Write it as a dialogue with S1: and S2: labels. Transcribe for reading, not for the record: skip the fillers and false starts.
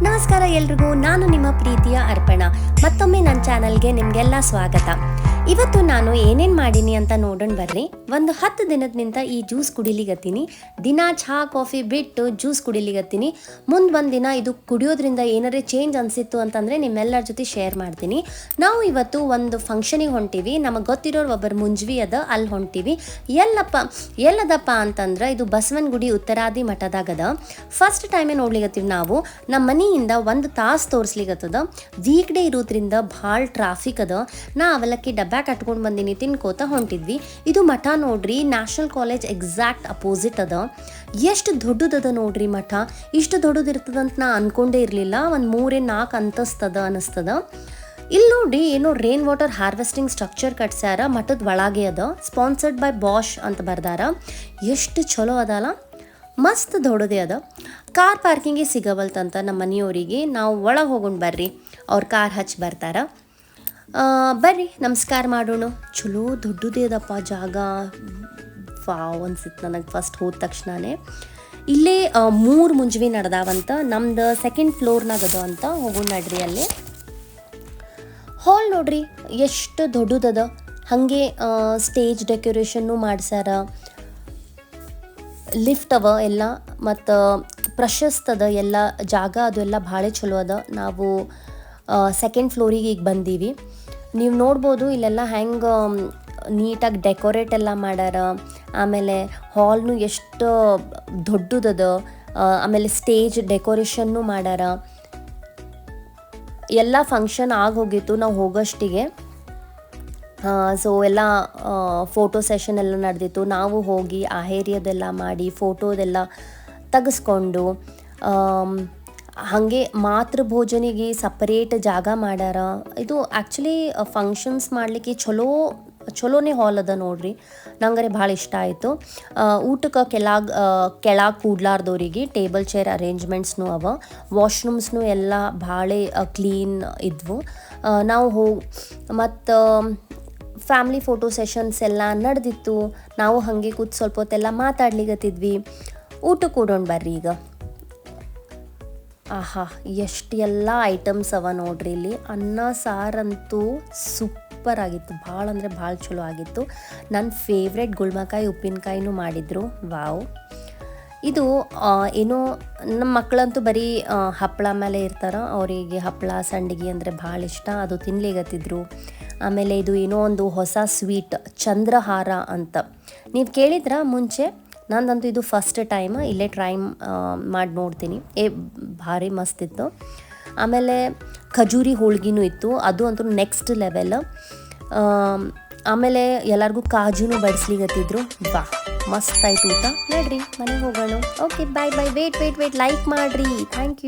S1: ನಮಸ್ಕಾರ ಎಲ್ರಿಗೂ, ನಾನು ನಿಮ್ಮ ಪ್ರೀತಿಯ ಅರ್ಪಣಾ. ಮತ್ತೊಮ್ಮೆ ನನ್ನ ಚಾನಲ್ಗೆ ನಿಮಗೆಲ್ಲ ಸ್ವಾಗತ. ಇವತ್ತು ನಾನು ಏನೇನು ಮಾಡೀನಿ ಅಂತ ನೋಡೋಣ ಬರ್ರಿ. ಒಂದು 10 ದಿನದಿಂದ ಈ ಜ್ಯೂಸ್ ಕುಡಿಲಿಗತ್ತೀನಿ. ದಿನ ಚಹಾ ಕಾಫಿ ಬಿಟ್ಟು ಜ್ಯೂಸ್ ಕುಡಿಲಿಗತ್ತೀನಿ. ಮುಂದೆ ಒಂದು ದಿನ ಇದು ಕುಡಿಯೋದ್ರಿಂದ ಏನಾರೇ ಚೇಂಜ್ ಅನಿಸಿತ್ತು ಅಂತಂದರೆ ನಿಮ್ಮೆಲ್ಲರ ಜೊತೆ ಶೇರ್ ಮಾಡ್ತೀನಿ. ನಾವು ಇವತ್ತು ಒಂದು ಫಂಕ್ಷನಿಗೆ ಹೊಂಟೀವಿ. ನಮಗೆ ಗೊತ್ತಿರೋರು ಒಬ್ಬರು ಮುಂಜ್ವಿ ಅದ, ಅಲ್ಲಿ ಹೊಂಟೀವಿ. ಎಲ್ಲದಪ್ಪ ಅಂತಂದ್ರೆ ಇದು ಬಸವನಗುಡಿ ಉತ್ತರಾದಿ ಮಠದಾಗದ. ಫಸ್ಟ್ ಟೈಮೇ ನೋಡ್ಲಿಗತ್ತೀವಿ ನಾವು. ನಮ್ಮ ಮನೆಯಿಂದ 1 ತಾಸು ತೋರಿಸ್ಲಿಗತ್ತದ. ವೀಕ್ ಡೇ ಇರೋದ್ರಿಂದ ಭಾಳ ಟ್ರಾಫಿಕ್ ಅದ. ನಾ ಅವಲಕ್ಕಿ ಡಬ್ಬ ಕಟ್ಕೊಂಡು ಬಂದೀನಿ, ತಿನ್ಕೋತ ಹೊಂಟಿದ್ವಿ. ಇದು ಮಠ ನೋಡ್ರಿ, ನ್ಯಾಷನಲ್ ಕಾಲೇಜ್ ಎಕ್ಸಾಕ್ಟ್ ಅಪೋಸಿಟ್ ಅದ. ಎಷ್ಟು ದೊಡ್ಡದದ ನೋಡ್ರಿ ಮಠ. ಇಷ್ಟು ದೊಡ್ಡದಿರ್ತದಂತ ನಾ ಅನ್ಕೊಂಡೇ ಇರಲಿಲ್ಲ. ಒಂದು 3-4 ಅಂತಸ್ತದ ಅನಿಸ್ತದ. ಇಲ್ಲಿ ನೋಡಿ ಏನೋ ರೇನ್ ವಾಟರ್ ಹಾರ್ವೆಸ್ಟಿಂಗ್ ಸ್ಟ್ರಕ್ಚರ್ ಕಟ್ಸ್ಯಾರ. ಮಠದ ಒಳಗೆ ಅದ. ಸ್ಪಾನ್ಸರ್ಡ್ ಬೈ ಬಾಷ್ ಅಂತ ಬರ್ದಾರ. ಎಷ್ಟು ಚಲೋ ಅದಲ್ಲ, ಮಸ್ತ್ ದೊಡ್ಡದೇ ಅದ. ಕಾರ್ ಪಾರ್ಕಿಂಗಿಗೆ ಸಿಗವಲ್ತಂತ ನಮ್ಮ ಮನೆಯವರಿಗೆ. ನಾವು ಒಳಗೆ ಹೋಗೋಣ ಬರ್ರಿ, ಅವ್ರ ಕಾರ್ ಹಚ್ಚಿ ಬರ್ತಾರ. ಬರ್ರಿ ನಮಸ್ಕಾರ ಮಾಡೋಣ. ಚಲೋ ದೊಡ್ಡದೇ ಅದಪ್ಪ ಜಾಗ. ವಾವ್ ಅನ್ಸಿತ್ತು ನನಗೆ ಫಸ್ಟ್ ಹೋದ ತಕ್ಷಣವೇ. ಇಲ್ಲೇ 3 ಮುಂಜ್ವಿ ನಡೆದಾವಂತ. ನಮ್ದು 2nd ಫ್ಲೋರ್ನಾಗ ಅದ ಅಂತ. ಹೋಗೋಣ ನಡ್ರಿ. ಅಲ್ಲಿ ಹಾಲ್ ನೋಡ್ರಿ ಎಷ್ಟು ದೊಡ್ಡದದ. ಹಾಗೆ ಸ್ಟೇಜ್ ಡೆಕೋರೇಷನ್ನು ಮಾಡ್ಸ್ಯಾರ. ಲಿಫ್ಟ್ ಅವ ಎಲ್ಲ, ಮತ್ತು ಪ್ರಶಸ್ತದ ಎಲ್ಲ ಜಾಗ. ಅದೆಲ್ಲ ಭಾಳ ಚಲೋ ಅದ. ನಾವು 2nd ಫ್ಲೋರಿಗೆ ಈಗ ಬಂದೀವಿ. ನೀವು ನೋಡ್ಬೋದು ಇಲ್ಲೆಲ್ಲ ಹೆಂಗೆ ನೀಟಾಗಿ ಡೆಕೋರೇಟ್ ಎಲ್ಲ ಮಾಡ್ಯಾರ. ಆಮೇಲೆ ಹಾಲ್ನು ಎಷ್ಟು ದೊಡ್ಡದದ. ಆಮೇಲೆ ಸ್ಟೇಜ್ ಡೆಕೋರೇಷನ್ನು ಮಾಡ್ಯಾರ. ಎಲ್ಲ ಫಂಕ್ಷನ್ ಆಗೋಗಿತ್ತು ನಾವು ಹೋಗೋಷ್ಟಿಗೆ. ಸೊ ಎಲ್ಲ ಫೋಟೋ ಸೆಷನ್ ಎಲ್ಲ ನಡೆದಿತ್ತು. ನಾವು ಹೋಗಿ ಆ ಏರಿಯಾದೆಲ್ಲ ಮಾಡಿ ಫೋಟೋದೆಲ್ಲ ತೆಗೆಸ್ಕೊಂಡು, ಹಾಗೆ ಮಾತೃ ಭೋಜನಿಗೆ ಸಪರೇಟ್ ಜಾಗ ಮಾಡ್ಯಾರ. ಇದು ಆ್ಯಕ್ಚುಲಿ ಫಂಕ್ಷನ್ಸ್ ಮಾಡಲಿಕ್ಕೆ ಚಲೋನೇ ಹಾಲ್ ಅದ ನೋಡ್ರಿ. ನಂಗರೆ ಭಾಳ ಇಷ್ಟ ಆಯಿತು. ಊಟಕ್ಕೆ ಕೆಳಗೆ ಕೂಡ್ಲಾರ್ದವರಿಗೆ ಟೇಬಲ್ ಚೇರ್ ಅರೇಂಜ್ಮೆಂಟ್ಸ್ನೂ ಅವ. ವಾಶ್ರೂಮ್ಸ್ನೂ ಎಲ್ಲ ಭಾಳ ಕ್ಲೀನ್ ಇದ್ವು. ನಾವು ಮತ್ತು ಫ್ಯಾಮ್ಲಿ ಫೋಟೋ ಸೆಷನ್ಸ್ ಎಲ್ಲ ನಡೆದಿತ್ತು. ನಾವು ಹಾಗೆ ಕೂತು ಸ್ವಲ್ಪ ಹೊತ್ತೆಲ್ಲ ಮಾತಾಡ್ಲಿಗತ್ತಿದ್ವಿ. ಊಟ ಕೊಡೋಣ ಬರ್ರಿ ಈಗ. ಆಹಾ, ಎಷ್ಟು ಎಲ್ಲ ಐಟಮ್ಸ್ ಅವ ನೋಡ್ರಿ ಇಲ್ಲಿ. ಅನ್ನ ಸಾರಂತೂ ಸೂಪರ್ ಆಗಿತ್ತು. ಭಾಳ ಅಂದರೆ ಭಾಳ ಚಲೋ ಆಗಿತ್ತು. ನನ್ನ ಫೇವ್ರೆಟ್ ಗುಳ್ಮಕಾಯಿ ಉಪ್ಪಿನಕಾಯಿನೂ ಮಾಡಿದರು. ವಾವ್. ಇದು ಏನೋ ನಮ್ಮ ಮಕ್ಕಳಂತೂ ಬರೀ ಹಪ್ಪಳ ಮೇಲೆ ಇರ್ತಾರೆ. ಅವರಿಗೆ ಹಪ್ಪಳ ಸಂಡಿಗೆ ಅಂದರೆ ಭಾಳ ಇಷ್ಟ. ಅದು ತಿನ್ಲಿಗತ್ತಿದ್ರು. ಆಮೇಲೆ ಇದು ಏನೋ ಒಂದು ಹೊಸ ಸ್ವೀಟ್ ಚಂದ್ರಹಾರ ಅಂತ. ನೀವು ಕೇಳಿದ್ರ ಮುಂಚೆ? ನಂದಂತೂ ಇದು ಫಸ್ಟ್ ಟೈಮ್ ಇಲ್ಲೇ ಟ್ರೈ ಮಾಡಿ ನೋಡ್ತೀನಿ. ಭಾರಿ ಮಸ್ತ್ ಇತ್ತು. ಆಮೇಲೆ ಖಜೂರಿ ಹೋಳ್ಗಿನೂ ಇತ್ತು. ಅದು ಅಂತೂ ನೆಕ್ಸ್ಟ್ ಲೆವೆಲ್. ಆಮೇಲೆ ಎಲ್ಲರಿಗೂ ಕಾಜುನೂ ಬಡಿಸ್ಲಿಗತ್ತಿದ್ರು. ಬಾ ಮಸ್ತ್ ಆಯ್ತು ಊಟ. ನಡ್ರಿ ಮನೆಗೆ ಹೋಗೋಣ. Okay bye. ವೇಟ್ ಲೈಕ್ ಮಾಡಿರಿ. Thank you.